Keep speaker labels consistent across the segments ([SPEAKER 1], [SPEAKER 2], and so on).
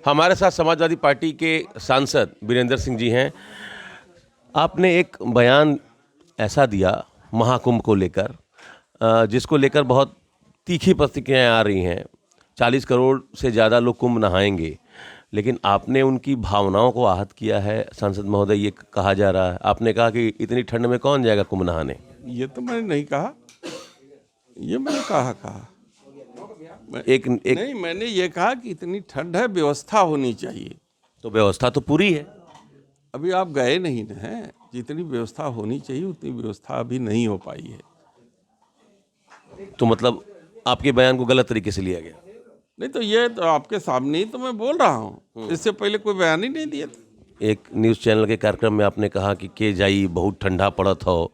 [SPEAKER 1] हमारे साथ समाजवादी पार्टी के सांसद वीरेंद्र सिंह जी हैं। आपने एक बयान ऐसा दिया महाकुंभ को लेकर, जिसको लेकर बहुत तीखी प्रतिक्रियाएं आ रही हैं। 40 करोड़ से ज़्यादा लोग कुंभ नहाएंगे, लेकिन आपने उनकी भावनाओं को आहत किया है। सांसद महोदय, ये कहा जा रहा है, आपने कहा कि इतनी ठंड में कौन जाएगा कुंभ नहाने।
[SPEAKER 2] ये तो मैंने नहीं कहा, ये मैंने कहा नहीं, मैंने ये कहा कि इतनी ठंड है, व्यवस्था होनी चाहिए।
[SPEAKER 1] तो व्यवस्था तो पूरी है।
[SPEAKER 2] अभी आप गए नहीं न हैं, जितनी व्यवस्था होनी चाहिए उतनी व्यवस्था अभी नहीं हो पाई है।
[SPEAKER 1] तो मतलब आपके बयान को गलत तरीके से लिया गया।
[SPEAKER 2] नहीं तो ये तो आपके सामने ही तो मैं बोल रहा हूँ, इससे पहले कोई बयान ही नहीं दिया था।
[SPEAKER 1] एक न्यूज़ चैनल के कार्यक्रम में आपने कहा कि के जाई बहुत ठंडा पड़त हो।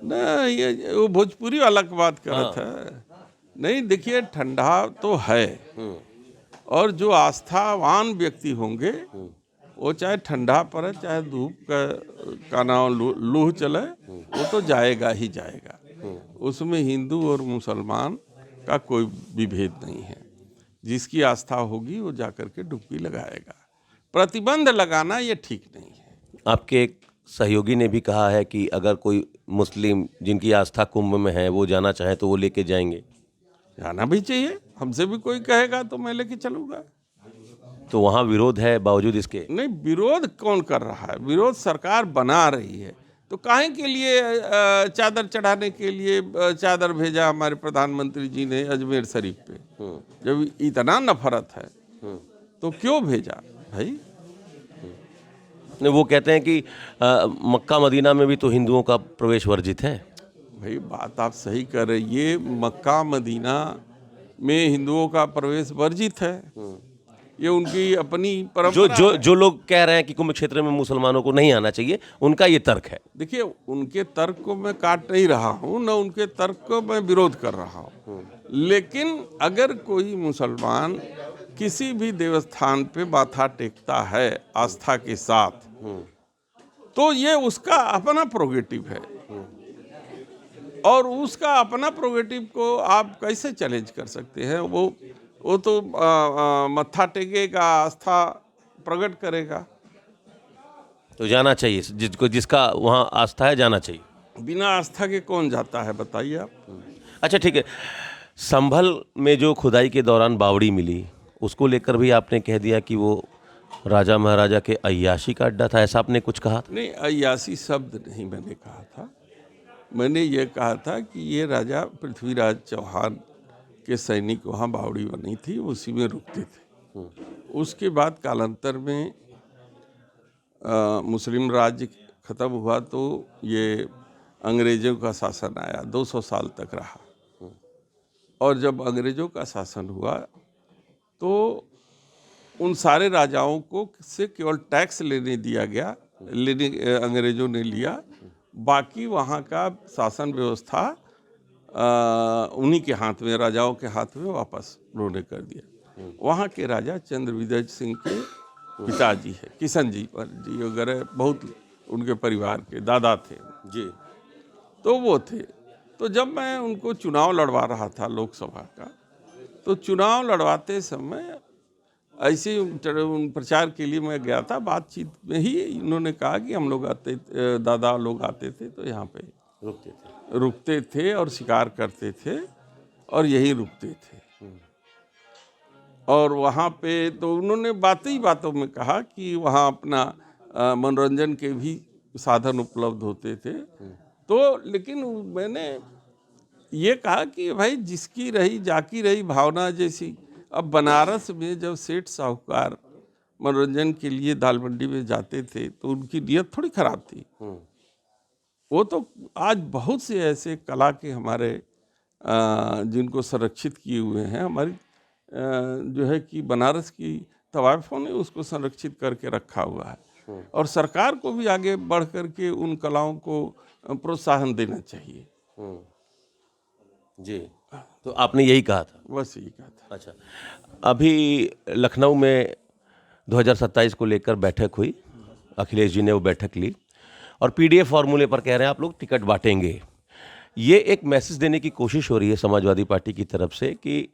[SPEAKER 2] ना, ये वो भोजपुरी वाला की बात कर रहा था। नहीं, देखिए, ठंडा तो है, और जो आस्थावान व्यक्ति होंगे वो चाहे ठंडा पड़े चाहे धूप का नाम लूह चले, वो तो जाएगा ही जाएगा। उसमें हिंदू और मुसलमान का कोई विभेद नहीं है। जिसकी आस्था होगी वो जाकर के डुबकी लगाएगा। प्रतिबंध लगाना ये ठीक नहीं है।
[SPEAKER 1] आपके एक सहयोगी ने भी कहा है कि अगर कोई मुस्लिम जिनकी आस्था कुंभ में है वो जाना चाहे तो वो लेके जाएंगे।
[SPEAKER 2] जाना भी चाहिए, हमसे भी कोई कहेगा तो मैं लेके चलूँगा।
[SPEAKER 1] तो वहाँ विरोध है बावजूद इसके?
[SPEAKER 2] नहीं, विरोध कौन कर रहा है? विरोध सरकार बना रही है। तो काहे के लिए चादर चढ़ाने के लिए चादर भेजा हमारे प्रधानमंत्री जी ने अजमेर शरीफ पे? जब इतना नफरत है तो क्यों भेजा भाई?
[SPEAKER 1] नहीं, वो कहते हैं कि मक्का मदीना में भी तो हिंदुओं का प्रवेश वर्जित है।
[SPEAKER 2] भाई, बात आप सही कर रहे। ये मक्का मदीना में हिंदुओं का प्रवेश वर्जित है, ये उनकी अपनी परंपरा है।
[SPEAKER 1] जो लोग कह रहे हैं कि कुंभ क्षेत्र में मुसलमानों को नहीं आना चाहिए, उनका ये तर्क है।
[SPEAKER 2] देखिए, उनके तर्क को मैं काट नहीं रहा हूँ, न उनके तर्क को मैं विरोध कर रहा हूँ। लेकिन अगर कोई मुसलमान किसी भी देवस्थान पे माथा टेकता है आस्था के साथ, तो ये उसका अपना प्रोगेटिव है, और उसका अपना प्रोगेटिव को आप कैसे चैलेंज कर सकते हैं? वो तो मत्था टेकेगा, आस्था प्रकट करेगा।
[SPEAKER 1] तो जाना चाहिए, जिसका वहाँ आस्था है जाना चाहिए।
[SPEAKER 2] बिना आस्था के कौन जाता है, बताइए आप?
[SPEAKER 1] अच्छा, ठीक है। संभल में जो खुदाई के दौरान बावड़ी मिली, उसको लेकर भी आपने कह दिया कि वो राजा महाराजा के अय्याशी का अड्डा था, ऐसा आपने कुछ कहा?
[SPEAKER 2] नहीं, अय्याशी शब्द नहीं मैंने कहा था। मैंने ये कहा था कि ये राजा पृथ्वीराज चौहान के सैनिक वहाँ बावड़ी बनी थी, उसी में रुकते थे। उसके बाद कालांतर में मुस्लिम राज्य खत्म हुआ तो ये अंग्रेज़ों का शासन आया, 200 साल तक रहा। और जब अंग्रेज़ों का शासन हुआ तो उन सारे राजाओं को से केवल टैक्स लेने दिया गया, अंग्रेज़ों ने लिया। बाकी वहाँ का शासन व्यवस्था उन्हीं के हाथ में, राजाओं के हाथ में वापस उन्होंने कर दिया। वहाँ के राजा चंद्रविजय सिंह के पिताजी है, किशन जी वगैरह, बहुत उनके परिवार के दादा थे जी, तो वो थे। तो जब मैं उनको चुनाव लड़वा रहा था लोकसभा का, तो चुनाव लड़वाते समय ऐसे ही प्रचार के लिए मैं गया था। बातचीत में ही इन्होंने कहा कि हम लोग आते, दादा लोग आते थे तो यहाँ पे रुकते थे और शिकार करते थे और यहीं रुकते थे। और वहाँ पे तो उन्होंने बातों में कहा कि वहाँ अपना मनोरंजन के भी साधन उपलब्ध होते थे। तो लेकिन मैंने ये कहा कि भाई, जिसकी रही जाकी रही भावना जैसी। अब बनारस में जब सेठ साहूकार मनोरंजन के लिए दाल मंडी में जाते थे तो उनकी नीयत थोड़ी खराब थी। वो तो आज बहुत से ऐसे कला के हमारे जिनको संरक्षित किए हुए हैं, हमारी जो है कि बनारस की तवाइफों ने उसको संरक्षित करके रखा हुआ है। और सरकार को भी आगे बढ़ करके उन कलाओं को प्रोत्साहन देना चाहिए।
[SPEAKER 1] जी, तो आपने यही कहा था?
[SPEAKER 2] बस यही कहा था।
[SPEAKER 1] अच्छा, अभी लखनऊ में 2027 को लेकर बैठक हुई, अखिलेश जी ने वो बैठक ली और पीडीएफ फॉर्मूले पर कह रहे हैं आप लोग टिकट बांटेंगे। ये एक मैसेज देने की कोशिश हो रही है समाजवादी पार्टी की तरफ से कि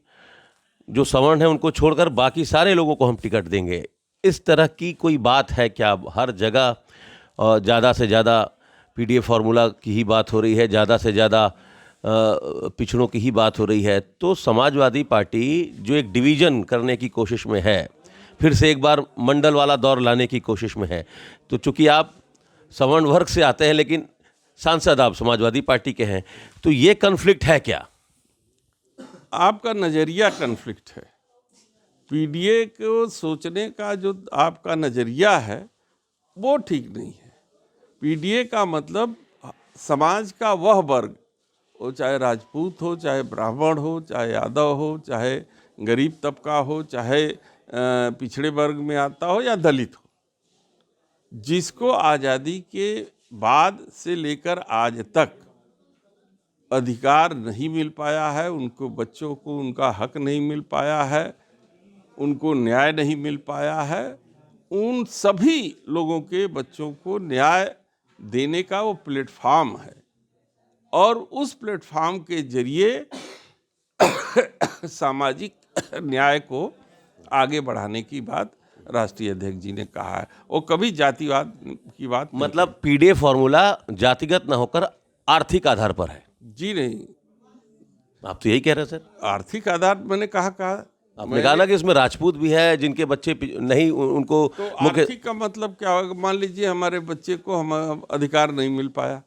[SPEAKER 1] जो सवर्ण है उनको छोड़कर बाकी सारे लोगों को हम टिकट देंगे, इस तरह की कोई बात है क्या? हर जगह ज़्यादा से ज़्यादा पीडीएफ फार्मूला की ही बात हो रही है, ज़्यादा से ज़्यादा पिछड़ों की ही बात हो रही है। तो समाजवादी पार्टी जो एक डिवीज़न करने की कोशिश में है, फिर से एक बार मंडल वाला दौर लाने की कोशिश में है, तो चूंकि आप सवर्ण वर्ग से आते हैं लेकिन सांसद आप समाजवादी पार्टी के हैं, तो ये कन्फ्लिक्ट है क्या?
[SPEAKER 2] आपका नज़रिया कन्फ्लिक्ट है। पीडीए को सोचने का जो आपका नज़रिया है वो ठीक नहीं है। पीडीए का मतलब समाज का वह वर्ग, वो चाहे राजपूत हो, चाहे ब्राह्मण हो, चाहे यादव हो, चाहे गरीब तबका हो, चाहे पिछड़े वर्ग में आता हो या दलित हो, जिसको आज़ादी के बाद से लेकर आज तक अधिकार नहीं मिल पाया है, उनको बच्चों को उनका हक नहीं मिल पाया है, उनको न्याय नहीं मिल पाया है, उन सभी लोगों के बच्चों को न्याय देने का वो प्लेटफार्म है। और उस प्लेटफार्म के जरिए सामाजिक न्याय को आगे बढ़ाने की बात राष्ट्रीय अध्यक्ष जी ने कहा है। वो कभी जातिवाद की बात नहीं
[SPEAKER 1] मतलब पीडीएफ फार्मूला जातिगत न होकर आर्थिक आधार पर है।
[SPEAKER 2] जी नहीं,
[SPEAKER 1] आप तो यही कह रहे हैं सर।
[SPEAKER 2] आर्थिक आधार मैंने कहा
[SPEAKER 1] आपने कहा ना कि इसमें राजपूत भी है जिनके बच्चे नहीं, उनको
[SPEAKER 2] तो आर्थिक का मतलब क्या होगा? मान लीजिए हमारे बच्चे को हम अधिकार नहीं मिल पाया,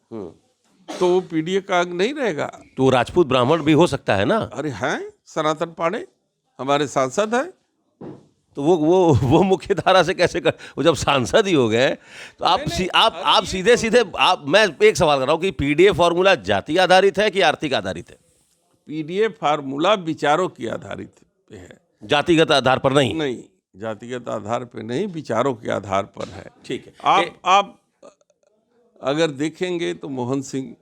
[SPEAKER 2] तो वो पीडीए का अंग नहीं रहेगा।
[SPEAKER 1] तो राजपूत ब्राह्मण भी हो सकता है ना।
[SPEAKER 2] अरे हैं, सनातन पांडे हमारे सांसद हैं।
[SPEAKER 1] तो वो मुख्य धारा से कैसे कर, वो जब सांसद ही हो गए तो आप सीधे सीधे मैं एक सवाल कर रहा हूँ कि पीडीएफ फार्मूला जाति आधारित है कि आर्थिक आधारित है?
[SPEAKER 2] पीडीए फार्मूला विचारों की आधारित पे है,
[SPEAKER 1] जातिगत आधार पर नहीं।
[SPEAKER 2] नहीं, जातिगत आधार पे नहीं, विचारों के आधार पर है।
[SPEAKER 1] ठीक है।
[SPEAKER 2] आप अगर देखेंगे तो मोहन सिंह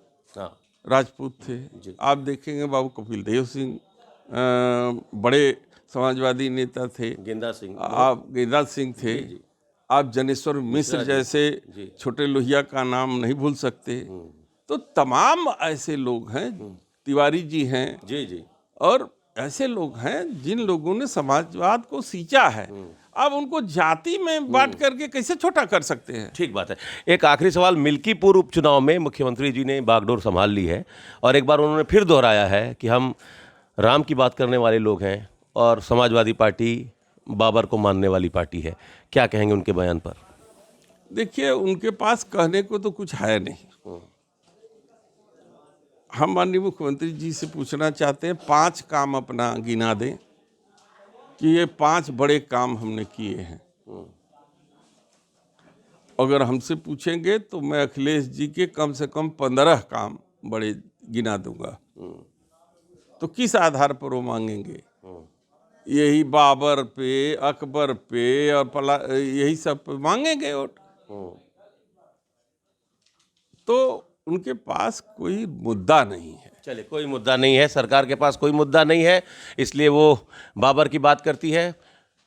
[SPEAKER 2] राजपूत थे, आप देखेंगे बाबू कपिल देव सिंह बड़े समाजवादी नेता थे, गेंदा सिंह थे, आप जनेश्वर मिश्र जैसे छोटे लोहिया का नाम नहीं भूल सकते। तो तमाम ऐसे लोग हैं, तिवारी जी हैं, जी, और ऐसे लोग हैं जिन लोगों ने समाजवाद को सींचा है। अब उनको जाति में बांट करके कैसे छोटा कर सकते हैं?
[SPEAKER 1] ठीक बात है। एक आखिरी सवाल, मिल्कीपुर उपचुनाव में मुख्यमंत्री जी ने बागडोर संभाल ली है और एक बार उन्होंने फिर दोहराया है कि हम राम की बात करने वाले लोग हैं और समाजवादी पार्टी बाबर को मानने वाली पार्टी है। क्या कहेंगे उनके बयान पर?
[SPEAKER 2] देखिए, उनके पास कहने को तो कुछ है नहीं। हम माननीय मुख्यमंत्री जी से पूछना चाहते हैं, 5 काम अपना गिना दें कि ये 5 बड़े काम हमने किए हैं। अगर हमसे पूछेंगे तो मैं अखिलेश जी के कम से कम 15 काम बड़े गिना दूंगा। तो किस आधार पर वो मांगेंगे? यही बाबर पे, अकबर पे और यही सब पे मांगेंगे वोट। तो उनके पास कोई मुद्दा नहीं है।
[SPEAKER 1] चलिए, कोई मुद्दा नहीं है, सरकार के पास कोई मुद्दा नहीं है, इसलिए वो बाबर की बात करती है।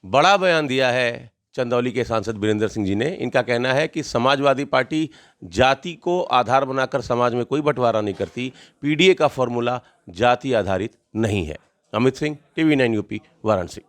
[SPEAKER 1] बड़ा बयान दिया है चंदौली के सांसद बीरेंद्र सिंह जी ने। इनका कहना है कि समाजवादी पार्टी जाति को आधार बनाकर समाज में कोई बंटवारा नहीं करती, पीडीए का फॉर्मूला जाति आधारित नहीं है। Amit Singh, TV9 UP, Varanasi.